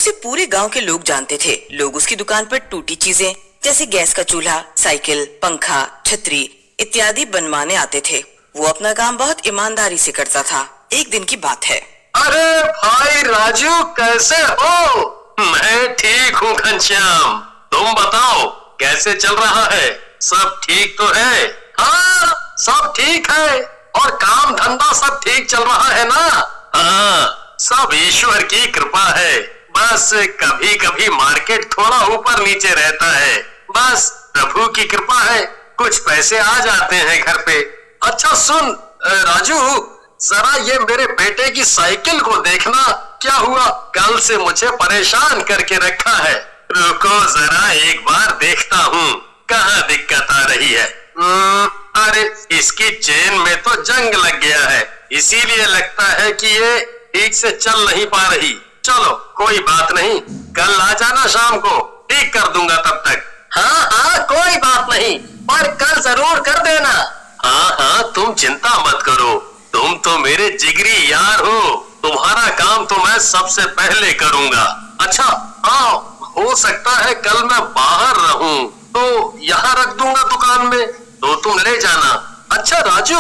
उसे पूरे गांव के लोग जानते थे। लोग उसकी दुकान पर टूटी चीजें जैसे गैस का चूल्हा, साइकिल, पंखा, छतरी इत्यादि बनवाने आते थे। वो अपना काम बहुत ईमानदारी से करता था। एक दिन की बात है। अरे भाई राजू, कैसे हो? मैं ठीक हूँ घनश्याम, तुम बताओ कैसे चल रहा है? सब ठीक तो है? हाँ, सब ठीक है। और काम धंधा सब ठीक चल रहा है ना? हाँ, सब ईश्वर की कृपा है। बस कभी कभी मार्केट थोड़ा ऊपर नीचे रहता है, बस प्रभु की कृपा है। कुछ पैसे आ जाते हैं घर पे। अच्छा सुन राजू, जरा ये मेरे बेटे की साइकिल को देखना, क्या हुआ? कल से मुझे परेशान करके रखा है। रुको जरा एक बार देखता हूँ कहाँ दिक्कत आ रही है। अरे इसकी चेन में तो जंग लग गया है, इसीलिए लगता है कि ये ठीक से चल नहीं पा रही। चलो कोई बात नहीं, कल आ जाना शाम को, ठीक कर दूंगा तब तक। हाँ हाँ कोई बात नहीं, पर कल जरूर कर देना। हाँ हाँ तुम चिंता मत करो, तुम तो मेरे जिगरी यार हो। तुम्हारा काम तो मैं सबसे पहले करूंगा। अच्छा हाँ, हो सकता है कल मैं बाहर रहूं तो यहाँ रख दूंगा दुकान में, तो तुम ले जाना। अच्छा राजू,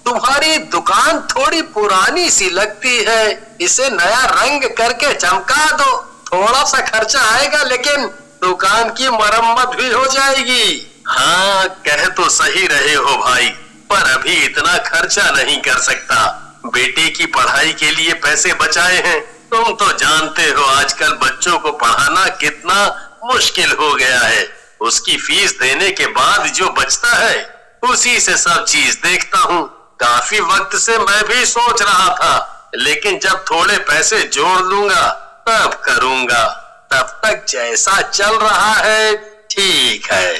तुम्हारी दुकान थोड़ी पुरानी सी लगती है, इसे नया रंग करके चमका दो। थोड़ा सा खर्चा आएगा लेकिन दुकान की मरम्मत भी हो जाएगी। हाँ कह तो सही रहे हो भाई, पर अभी इतना खर्चा नहीं कर सकता। बेटे की पढ़ाई के लिए पैसे बचाए हैं। तुम तो जानते हो आजकल बच्चों को पढ़ाना कितना मुश्किल हो गया है। उसकी फीस देने के बाद जो बचता है उसी से सब चीज देखता हूँ। काफी वक्त से मैं भी सोच रहा था, लेकिन जब थोड़े पैसे जोड़ लूंगा तब करूंगा। तब तक जैसा चल रहा है ठीक है।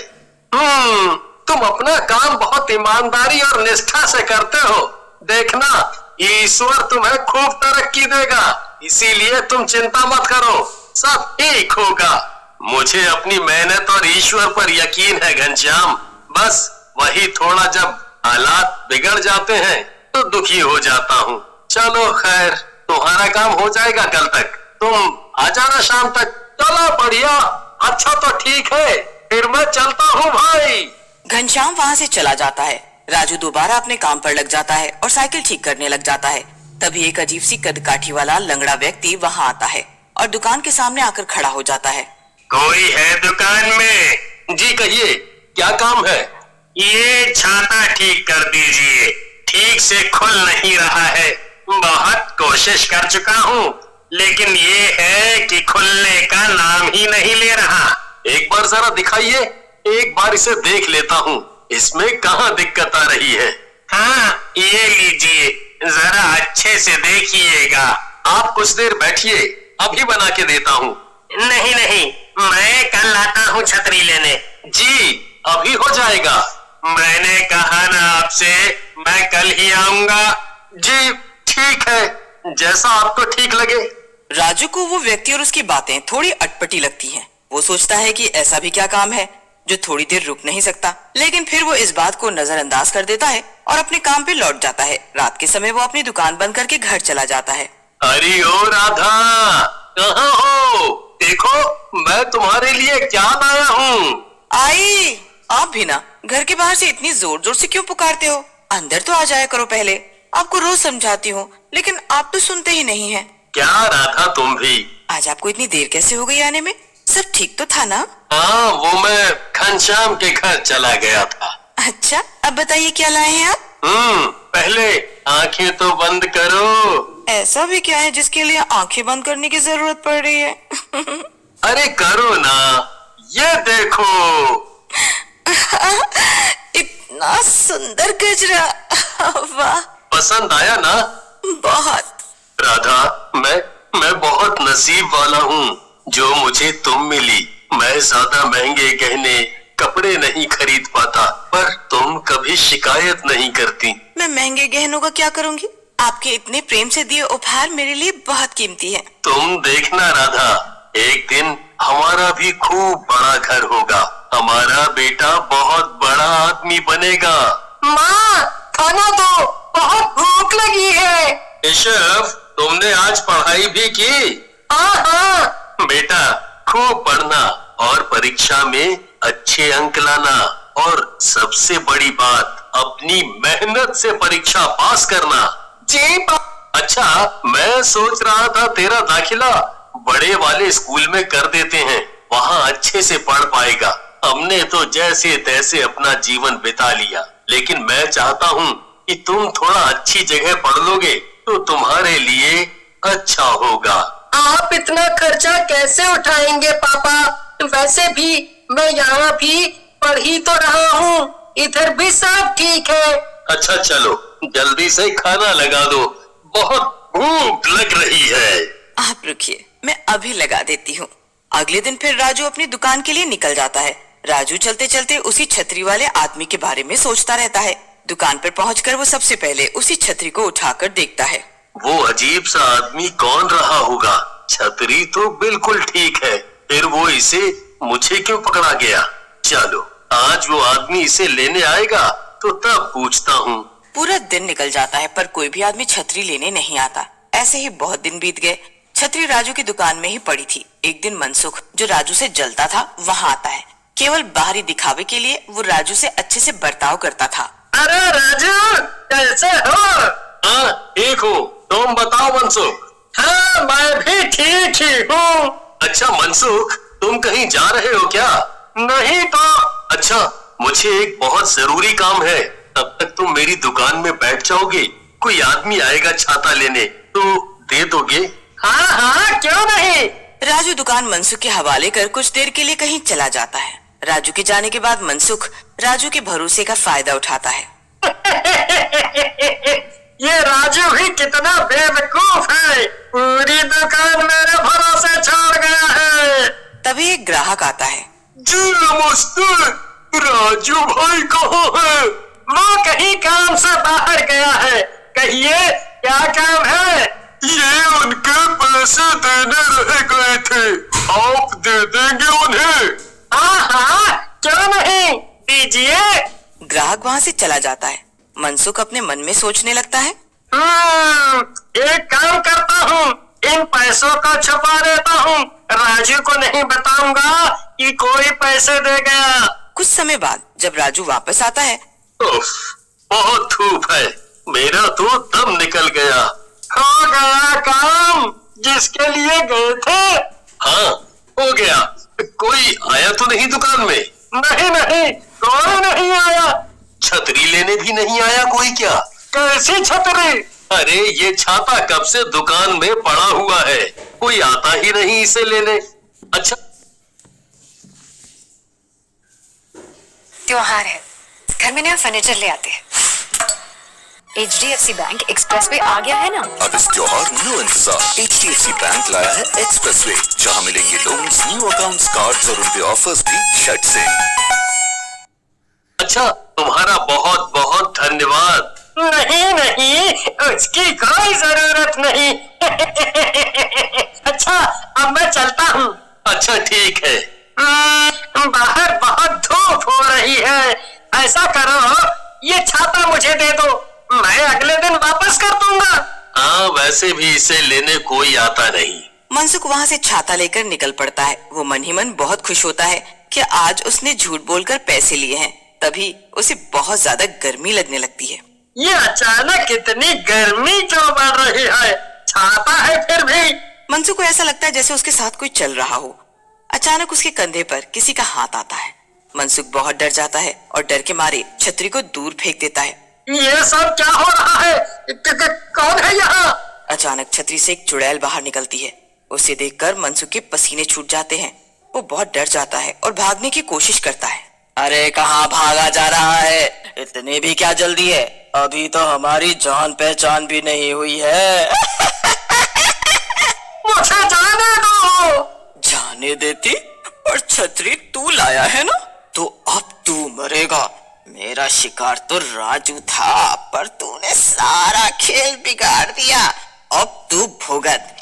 तुम अपना काम बहुत ईमानदारी और निष्ठा से करते हो। देखना ईश्वर तुम्हें खूब तरक्की देगा, इसीलिए तुम चिंता मत करो, सब ठीक होगा। मुझे अपनी मेहनत और ईश्वर पर यकीन है घनश्याम। बस वही थोड़ा जब हालात बिगड़ जाते हैं तो दुखी हो जाता हूँ। चलो खैर, तुम्हारा काम हो जाएगा कल तक, तुम आ जाना शाम तक। चलो बढ़िया, अच्छा तो ठीक है, फिर मैं चलता हूँ भाई। घनश्याम वहाँ से चला जाता है। राजू दोबारा अपने काम पर लग जाता है और साइकिल ठीक करने लग जाता है। तभी एक अजीब सी कदकाठी वाला लंगड़ा व्यक्ति वहाँ आता है और दुकान के सामने आकर खड़ा हो जाता है। कोई है दुकान में? जी कहिए, क्या काम है? ये छाता ठीक कर दीजिए, ठीक से खुल नहीं रहा है। बहुत कोशिश कर चुका हूँ, लेकिन ये है कि खुलने का नाम ही नहीं ले रहा। एक बार जरा दिखाइए, एक बार इसे देख लेता हूँ, इसमें कहाँ दिक्कत आ रही है। हाँ ये लीजिए, जरा अच्छे से देखिएगा। आप कुछ देर बैठिए, अभी बना के देता हूँ। नहीं नहीं, मैं कल आता हूँ छतरी लेने। जी अभी हो जाएगा। मैंने कहा ना आपसे, मैं कल ही आऊंगा। जी ठीक है, जैसा आपको ठीक लगे। राजू को वो व्यक्ति और उसकी बातें थोड़ी अटपटी लगती हैं। वो सोचता है कि ऐसा भी क्या काम है जो थोड़ी देर रुक नहीं सकता, लेकिन फिर वो इस बात को नजरअंदाज कर देता है और अपने काम पे लौट जाता है। रात के समय वो अपनी दुकान बंद करके घर चला जाता है। अरे ओ राधा, कहाँ हो? देखो मैं तुम्हारे लिए क्या लाया हूँ। आई, आप भी ना घर के बाहर से इतनी जोर जोर से क्यों पुकारते हो? अंदर तो आ जाया करो पहले। आपको रोज समझाती हूँ, लेकिन आप तो सुनते ही नहीं हैं। क्या राधा तुम भी? आज आपको इतनी देर कैसे हो गई आने में? सब ठीक तो था ना? हाँ, वो मैं घनश्याम के घर चला गया था। अच्छा, अब बताइए क्या लाए हैं आप? पहले आंखें तो बंद करो। ऐसा भी क्या है जिसके लिए आंखें बंद करने की जरूरत पड़ रही है? अरे करो ना, ये देखो। इतना सुंदर गजरा, वाह। पसंद आया ना? बहुत। राधा, मैं बहुत नसीब वाला हूँ जो मुझे तुम मिली। मैं ज्यादा महंगे गहने कपड़े नहीं खरीद पाता, पर तुम कभी शिकायत नहीं करती। मैं महंगे गहनों का क्या करूँगी? आपके इतने प्रेम से दिए उपहार मेरे लिए बहुत कीमती है। तुम देखना राधा, एक दिन हमारा भी खूब बड़ा घर होगा। हमारा बेटा बहुत बड़ा आदमी बनेगा। माँ, खाना दो, बहुत भूख लगी है। ऋषभ, तुमने आज पढ़ाई भी की? हाँ हाँ। खूब पढ़ना और परीक्षा में अच्छे अंक लाना और सबसे बड़ी बात अपनी मेहनत से परीक्षा पास करना। जी अच्छा, मैं सोच रहा था तेरा दाखिला बड़े वाले स्कूल में कर देते हैं, वहाँ अच्छे से पढ़ पाएगा। हमने तो जैसे तैसे अपना जीवन बिता लिया, लेकिन मैं चाहता हूँ कि तुम थोड़ा अच्छी जगह पढ़ लोगे तो तुम्हारे लिए अच्छा होगा। आप इतना खर्चा कैसे उठाएंगे पापा? वैसे भी मैं यहाँ भी पढ़ ही तो रहा हूँ, इधर भी सब ठीक है। अच्छा चलो जल्दी से खाना लगा दो, बहुत भूख लग रही है। आप रुकिए, मैं अभी लगा देती हूँ। अगले दिन फिर राजू अपनी दुकान के लिए निकल जाता है। राजू चलते चलते उसी छतरी वाले आदमी के बारे में सोचता रहता है। दुकान पर पहुंचकर वो सबसे पहले उसी छतरी को उठाकर देखता है। वो अजीब सा आदमी कौन रहा होगा? छतरी तो बिल्कुल ठीक है, फिर वो इसे मुझे क्यों पकड़ा गया? चलो आज वो आदमी इसे लेने आएगा तो तब पूछता हूँ। पूरा दिन निकल जाता है पर कोई भी आदमी छतरी लेने नहीं आता। ऐसे ही बहुत दिन बीत गए। छतरी राजू की दुकान में ही पड़ी थी। एक दिन मनसुख, जो राजू से जलता था, वहाँ आता है। केवल बाहरी दिखावे के लिए वो राजू से अच्छे से बर्ताव करता था। अरे राजू, कैसे हो? हाँ ठीक हूँ, तुम बताओ मनसुख। हाँ मैं भी ठीक ही हूँ। अच्छा मनसुख, तुम कहीं जा रहे हो क्या? नहीं तो। अच्छा, मुझे एक बहुत जरूरी काम है, तब तक तुम मेरी दुकान में बैठ जाओगे? कोई आदमी आएगा छाता लेने तो दे दोगे? हाँ हाँ क्यों नहीं। राजू दुकान मनसुख के हवाले कर कुछ देर के लिए कहीं चला जाता है। राजू के जाने के बाद मनसुख राजू के भरोसे का फायदा उठाता है। ये राजू भी कितना बेवकूफ है, पूरी दुकान मेरे भरोसे छोड़ गया है। तभी एक ग्राहक आता है। जी नमस्ते, राजू भाई कहाँ है? वो कहीं काम से बाहर गया है। कहिए क्या काम है? ये उनके पैसे देने रह गए थे, आप दे देंगे उन्हें? हाँ हाँ क्यों नहीं, दीजिए। ग्राहक वहाँ से चला जाता है। मनसुख अपने मन में सोचने लगता है। एक काम करता हूँ, इन पैसों को छुपा देता हूँ, राजू को नहीं बताऊंगा कि कोई पैसे दे गया। कुछ समय बाद जब राजू वापस आता है। उफ, बहुत धूप है, मेरा तो दम निकल गया। हो गया काम जिसके लिए गए थे? हाँ हो गया। कोई आया तो नहीं दुकान में? नहीं नहीं कोई नहीं आया। छतरी लेने भी नहीं आया कोई क्या? कैसी छतरी? अरे ये छाता कब से दुकान में पड़ा हुआ है, कोई आता ही नहीं इसे लेने। अच्छा त्योहार है, घर में नया फर्नीचर ले आते हैं। HDFC बैंक एक्सप्रेस वे आ गया है ना। अब इस त्योहार नो इंतजार, HDFC बैंक लाया है एक्सप्रेस वे, जहाँ मिलेंगे लोन्स, न्यू अकाउंट्स, कार्ड्स और उनके ऑफर्स भी झट से। अच्छा, तुम्हारा बहुत बहुत धन्यवाद। नहीं नहीं उसकी कोई जरूरत नहीं। अच्छा अब मैं चलता हूँ। अच्छा ठीक है। बाहर बहुत धूप हो रही है, ऐसा करो ये छाता मुझे दे दो, मैं अगले दिन वापस कर दूंगा। हाँ वैसे भी इसे लेने कोई आता नहीं। मनसुख वहाँ से छाता लेकर निकल पड़ता है। वो मन ही मन बहुत खुश होता है कि आज उसने झूठ बोलकर पैसे लिए हैं। तभी उसे बहुत ज्यादा गर्मी लगने लगती है। ये अचानक इतनी गर्मी क्यों बढ़ रही है? छाता है फिर भी। मनसुख को ऐसा लगता है जैसे उसके साथ कोई चल रहा हो। अचानक उसके कंधे पर किसी का हाथ आता है। मनसुख बहुत डर जाता है और डर के मारे छतरी को दूर फेंक देता है। ये सब क्या हो रहा है? कौन है यहाँ? अचानक छतरी से एक चुड़ैल बाहर निकलती है। उसे देखकर मनसुख के पसीने छूट जाते हैं। वो बहुत डर जाता है और भागने की कोशिश करता है। अरे कहाँ भागा जा रहा है? इतने भी क्या जल्दी है? अभी तो हमारी जान पहचान भी नहीं हुई है। मुझे जाने दो। जाने देती? और छतरी तू लाया है ना, तो अब तू मरेगा। मेरा शिकार तो राजू था, पर तूने सारा खेल बिगाड़ दिया। अब तू भुगत।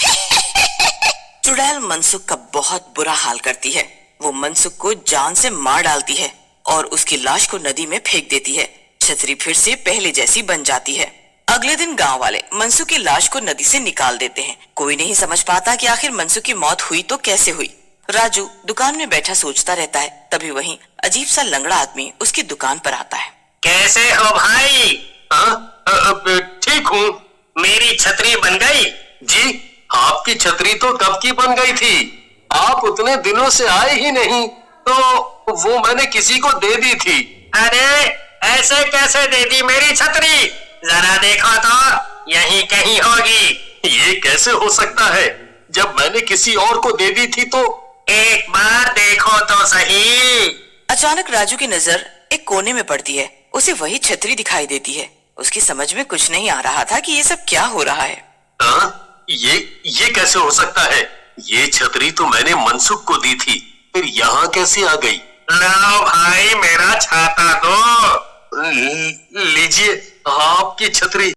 चुड़ैल मनसुख का बहुत बुरा हाल करती है। वो मनसुख को जान से मार डालती है और उसकी लाश को नदी में फेंक देती है। छतरी फिर से पहले जैसी बन जाती है। अगले दिन गांव वाले मनसुख की लाश को नदी से निकाल देते हैं। कोई नहीं समझ पाता कि आखिर मनसुख की मौत हुई तो कैसे हुई। राजू दुकान में बैठा सोचता रहता है। तभी वहीं अजीब सा लंगड़ा आदमी उसकी दुकान पर आता है। कैसे हो भाई? ठीक हूँ। मेरी छतरी बन गई? जी, आपकी छतरी तो कब की बन गई थी। आप उतने दिनों से आए ही नहीं, तो वो मैंने किसी को दे दी थी। अरे ऐसे कैसे दे दी मेरी छतरी? जरा देखो तो, यहीं कहीं होगी। ये कैसे हो सकता है? जब मैंने किसी और को दे दी थी तो। एक बार देखो तो सही। अचानक राजू की नजर एक कोने में पड़ती है। उसे वही छतरी दिखाई देती है। उसकी समझ में कुछ नहीं आ रहा था कि ये सब क्या हो रहा है। ये कैसे हो सकता है? ये छतरी तो मैंने मनसुख को दी थी, फिर यहाँ कैसे आ गई? लो भाई मेरा छाता दो। लीजिए आपकी छतरी।